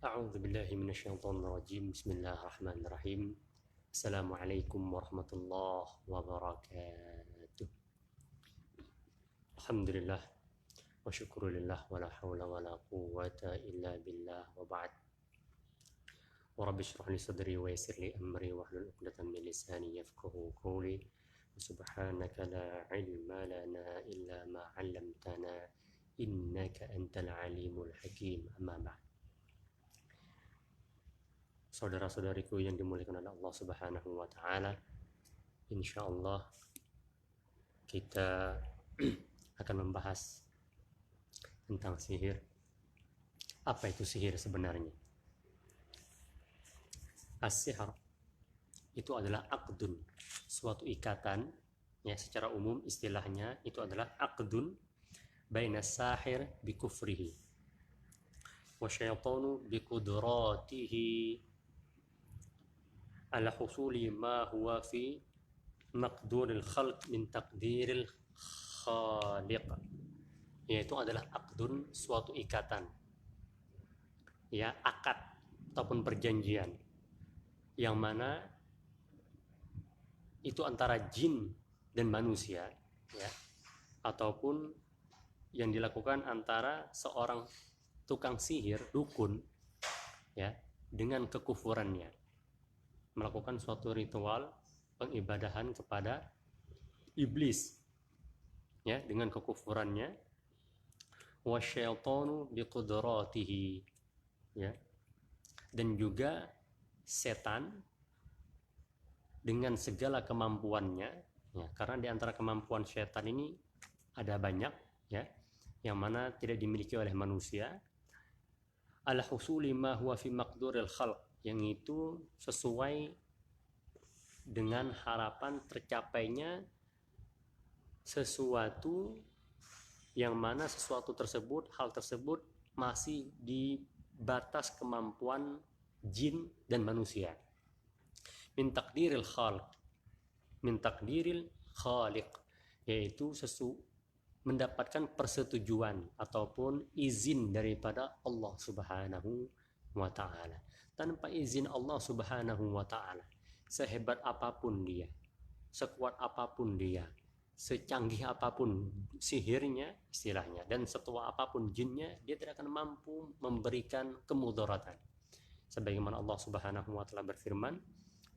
A'udzu billahi minasyaitonir rajim. Bismillahirrahmanirrahim. Assalamualaikum warahmatullahi wabarakatuh. Alhamdulillah wa syukrulillah wa la haula wa la quwwata illa billah wa ba'd. Wa rabbi shrah li sadri wa yassir li amri wa hlul 'uqdatam min lisani yafqahu qawli. Subhanaka la ilma lana illa ma 'allamtana innaka antal alimul hakim. Amma ba'd. Saudara-saudariku yang dimuliakan oleh Allah Subhanahu wa taala, insyaallah kita akan membahas tentang sihir. Apa itu sihir sebenarnya? As-sihr itu adalah aqdun, suatu ikatan, ya secara umum istilahnya itu adalah aqdun baina sahir bi kufrihi wa syaitanu bi qudratihi ala husuli ma huwa fi maqduril khalq min taqdiril khaliq, yaitu adalah aqdun, suatu ikatan, ya akad ataupun perjanjian yang mana itu antara jin dan manusia, ya, ataupun yang dilakukan antara seorang tukang sihir, dukun, ya, dengan kekufurannya, melakukan suatu ritual pengibadahan kepada iblis, ya, dengan kekufurannya. Wasyaitanu biqudratihi, ya, dan juga setan dengan segala kemampuannya, ya, karena di antara kemampuan setan ini ada banyak, ya, yang mana tidak dimiliki oleh manusia. Ala husuli ma huwa fi maqduril khalq, yang itu sesuai dengan harapan tercapainya sesuatu yang mana sesuatu tersebut, hal tersebut masih di batas kemampuan jin dan manusia. Min takdiril khaliq, min takdiril khaliq, yaitu mendapatkan persetujuan ataupun izin daripada Allah Subhanahu wa ta'ala. Tanpa izin Allah Subhanahu wa ta'ala, sehebat apapun dia, sekuat apapun dia, secanggih apapun sihirnya istilahnya, dan setua apapun jinnya, dia tidak akan mampu memberikan kemudaratan. Sebagaimana Allah Subhanahu wa ta'ala berfirman,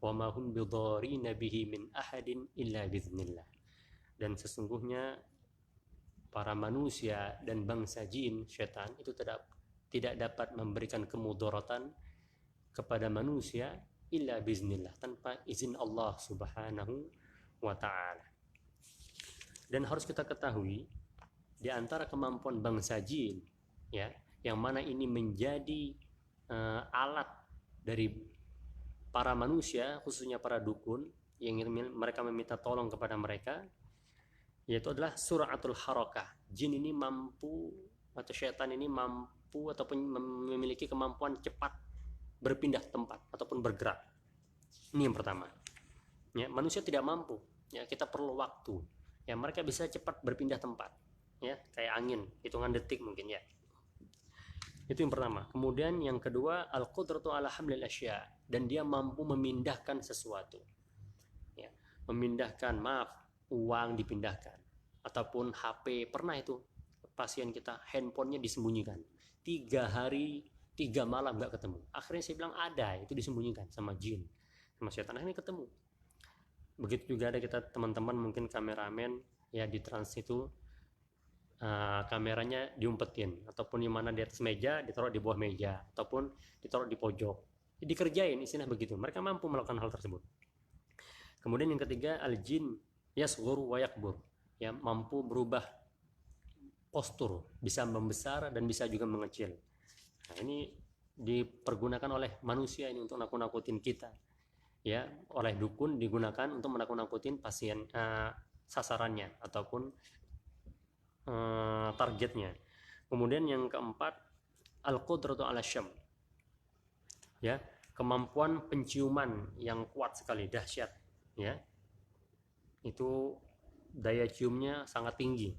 wa ma hum bidharina bihi min ahadin illa biiznillah, dan sesungguhnya para manusia dan bangsa jin, setan, itu tidak dapat memberikan kemudaratan kepada manusia illa biiznillah, tanpa izin Allah Subhanahu wa ta'ala. Dan harus kita ketahui, di antara kemampuan bangsa jin, ya, yang mana ini menjadi alat dari para manusia, khususnya para dukun yang mereka meminta tolong kepada mereka, yaitu adalah suratul harakah. Jin ini mampu, atau syaitan ini mampu ataupun memiliki kemampuan cepat berpindah tempat ataupun bergerak. Ini yang pertama. Ya, manusia tidak mampu. Ya, kita perlu waktu. Ya, mereka bisa cepat berpindah tempat. Ya, kayak angin, hitungan detik mungkin, ya. Itu yang pertama. Kemudian yang kedua, al-qudratu ala hamlil asya, dan dia mampu memindahkan sesuatu. Ya, memindahkan, uang dipindahkan, ataupun HP. Pernah itu pasien kita, handphonenya disembunyikan 3 hari 3 malam nggak ketemu. Akhirnya saya bilang ada, itu disembunyikan sama jin, sama setan. Akhirnya ketemu. Begitu juga ada kita teman-teman mungkin kameramen, ya, di trans itu kameranya diumpetin, ataupun di mana di atas meja ditaruh di bawah meja, ataupun ditaruh di pojok. Dikerjain, istilah begitu. Mereka mampu melakukan hal tersebut. Kemudian yang ketiga, al-jin yasghuru wa yakbur, ya, mampu berubah postur, bisa membesar dan bisa juga mengecil. Nah, ini dipergunakan oleh manusia ini untuk nakut-nakutin kita, ya, oleh dukun digunakan untuk menakut-nakutin pasien, sasarannya ataupun targetnya. Kemudian yang keempat, al-qudratu ala syam, ya, kemampuan penciuman yang kuat sekali, dahsyat, ya, itu daya ciumnya sangat tinggi.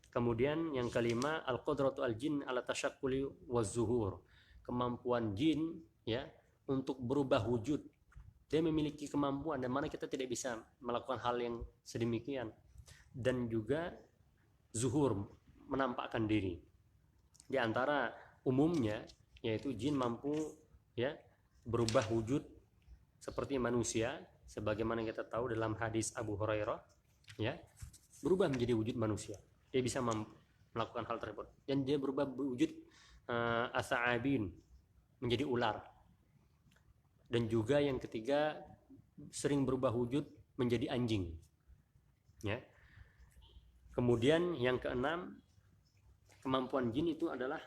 Kemudian yang kelima, al-qudratu al-jin ala tasyakkuli wa zuhur, kemampuan jin ya untuk berubah wujud. Dia memiliki kemampuan dan mana kita tidak bisa melakukan hal yang sedemikian. Dan juga zuhur, menampakkan diri. Di antara umumnya yaitu jin mampu ya berubah wujud seperti manusia, sebagaimana kita tahu dalam hadis Abu Hurairah ya, berubah menjadi wujud manusia. Dia bisa melakukan hal tersebut dan dia berubah wujud as'abin, menjadi ular. Dan juga yang ketiga sering berubah wujud menjadi anjing ya. Kemudian yang keenam, kemampuan jin itu adalah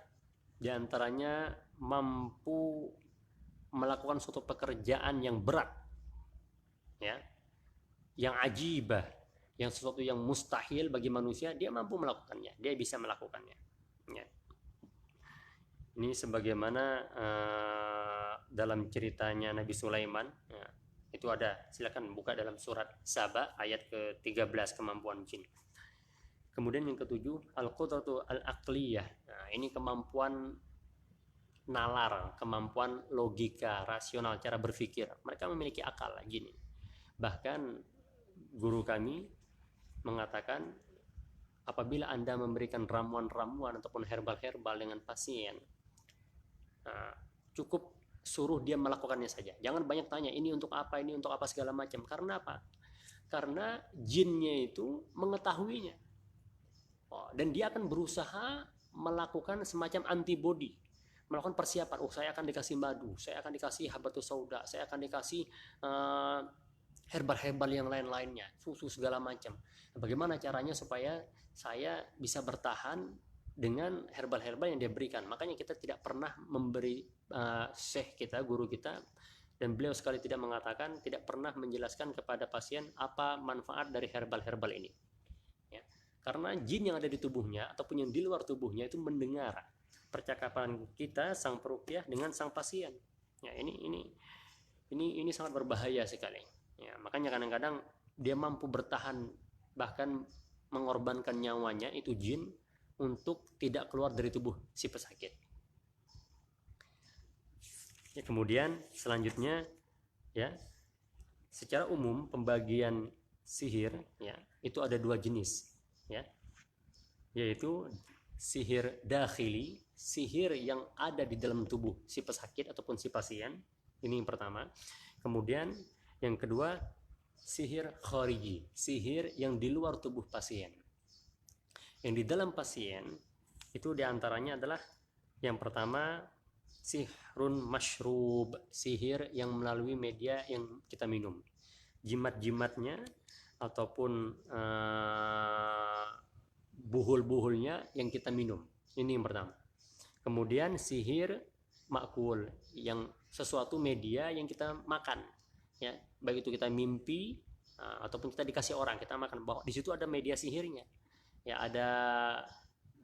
diantaranya mampu melakukan suatu pekerjaan yang berat ya, yang ajibah, yang sesuatu yang mustahil bagi manusia, dia mampu melakukannya, dia bisa melakukannya ya. Ini sebagaimana dalam ceritanya Nabi Sulaiman ya, itu ada, silakan buka dalam surat Saba ayat ke-13 kemampuan jin. Kemudian yang ketujuh, al-qudratu al-aqliyah. Nah, ini kemampuan nalar, kemampuan logika, rasional, cara berpikir. Mereka memiliki akal jin. Bahkan guru kami mengatakan apabila Anda memberikan ramuan-ramuan ataupun herbal-herbal dengan pasien, nah, cukup suruh dia melakukannya saja. Jangan banyak tanya ini untuk apa segala macam. Karena apa? Karena jinnya itu mengetahuinya. Dan dia akan berusaha melakukan semacam antibody, melakukan persiapan. Saya akan dikasih madu, saya akan dikasih habatus sauda, saya akan dikasih herbal-herbal yang lain-lainnya, susu segala macam. Bagaimana caranya supaya saya bisa bertahan dengan herbal-herbal yang dia berikan? Makanya kita tidak pernah memberi syekh kita, guru kita, dan beliau sekali tidak mengatakan, tidak pernah menjelaskan kepada pasien apa manfaat dari herbal-herbal ini. Ya. Karena jin yang ada di tubuhnya ataupun yang di luar tubuhnya itu mendengar percakapan kita sang peruqyah dengan sang pasien. Ya, ini sangat berbahaya sekali. Ya, makanya kadang-kadang dia mampu bertahan bahkan mengorbankan nyawanya itu jin untuk tidak keluar dari tubuh si pesakit. Ya, kemudian selanjutnya ya, secara umum pembagian sihir ya itu ada dua jenis ya, yaitu sihir dakhili, sihir yang ada di dalam tubuh si pesakit ataupun si pasien. Ini yang pertama. Kemudian yang kedua, sihir khariji, sihir yang di luar tubuh pasien. Yang di dalam pasien itu diantaranya adalah yang pertama sihrun mashrub, sihir yang melalui media yang kita minum, jimat-jimatnya ataupun buhul-buhulnya yang kita minum. Ini yang pertama. Kemudian sihir makul, yang sesuatu media yang kita makan ya, baik itu kita mimpi ataupun kita dikasih orang kita makan, bahwa di situ ada media sihirnya ya, ada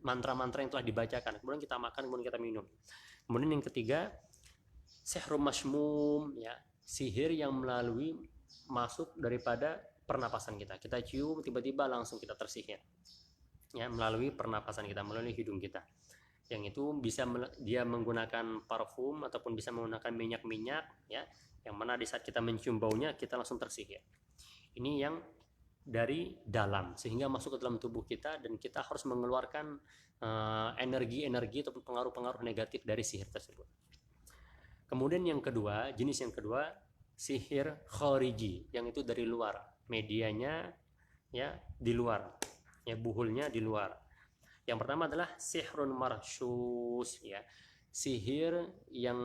mantra-mantra yang telah dibacakan, kemudian kita makan, kemudian kita minum. Kemudian yang ketiga, sihrum masmum ya, sihir yang melalui masuk daripada pernapasan kita cium tiba-tiba langsung kita tersihir ya, melalui pernapasan kita, melalui hidung kita. Yang itu bisa dia menggunakan parfum ataupun bisa menggunakan minyak-minyak ya, yang mana di saat kita mencium baunya kita langsung tersihir. Ini yang dari dalam, sehingga masuk ke dalam tubuh kita dan kita harus mengeluarkan energi-energi ataupun pengaruh-pengaruh negatif dari sihir tersebut. Kemudian yang kedua, jenis yang kedua, sihir khariji, yang itu dari luar, medianya ya di luar ya, buhulnya di luar. Yang pertama adalah sihrun marsyus ya, sihir yang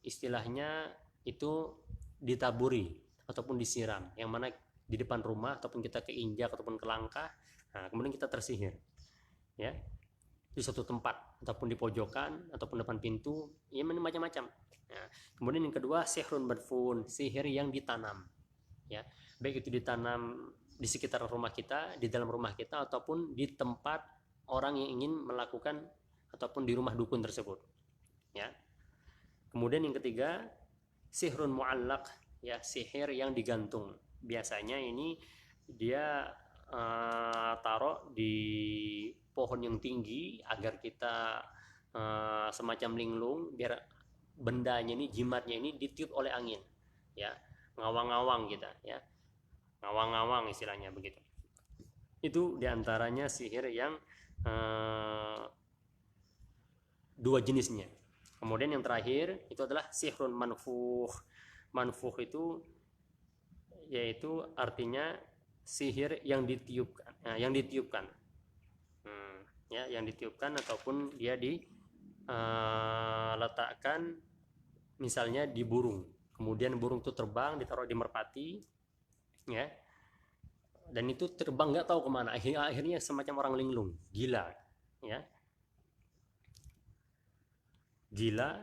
istilahnya itu ditaburi ataupun disiram, yang mana di depan rumah ataupun kita keinjak ataupun kelangkah, nah, kemudian kita tersihir ya, di suatu tempat ataupun di pojokan ataupun depan pintu ya, macam-macam ya. Kemudian yang kedua sihrun badfun, sihir yang ditanam ya, baik itu ditanam di sekitar rumah kita, di dalam rumah kita, ataupun di tempat orang yang ingin melakukan ataupun di rumah dukun tersebut ya. Kemudian yang ketiga sihrun muallaq ya, sihir yang digantung. Biasanya ini dia taruh di pohon yang tinggi agar kita semacam linglung, biar bendanya ini, jimatnya ini ditiup oleh angin, ya, ngawang-ngawang kita, ya, ngawang-ngawang istilahnya begitu. Itu diantaranya sihir yang dua jenisnya. Kemudian yang terakhir itu adalah sihrun manfuh. Manfuh itu yaitu artinya sihir yang ditiupkan, yang ditiupkan, ya, yang ditiupkan ataupun dia diletakkan misalnya di burung, kemudian burung itu terbang, ditaruh di merpati, ya, dan itu terbang nggak tahu kemana, akhirnya semacam orang linglung, gila, ya, gila,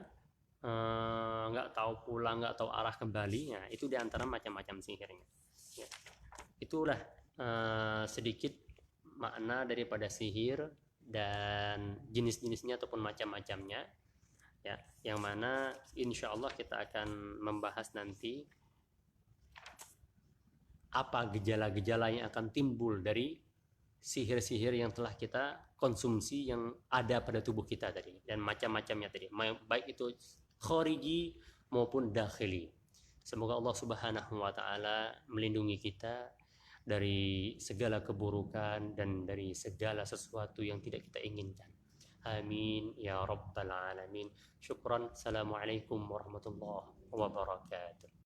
nggak tahu pulang, nggak tahu arah kembali, ya, itu diantara macam-macam sihirnya, ya. Itulah sedikit makna daripada sihir dan jenis-jenisnya ataupun macam-macamnya, ya, yang mana insya Allah kita akan membahas nanti apa gejala-gejala yang akan timbul dari sihir-sihir yang telah kita konsumsi yang ada pada tubuh kita tadi, dan macam-macamnya tadi, baik itu khariji maupun dakhili. Semoga Allah Subhanahu wa taala melindungi kita dari segala keburukan dan dari segala sesuatu yang tidak kita inginkan. Amin ya rabbal alamin. Syukran. Assalamualaikum warahmatullahi wabarakatuh.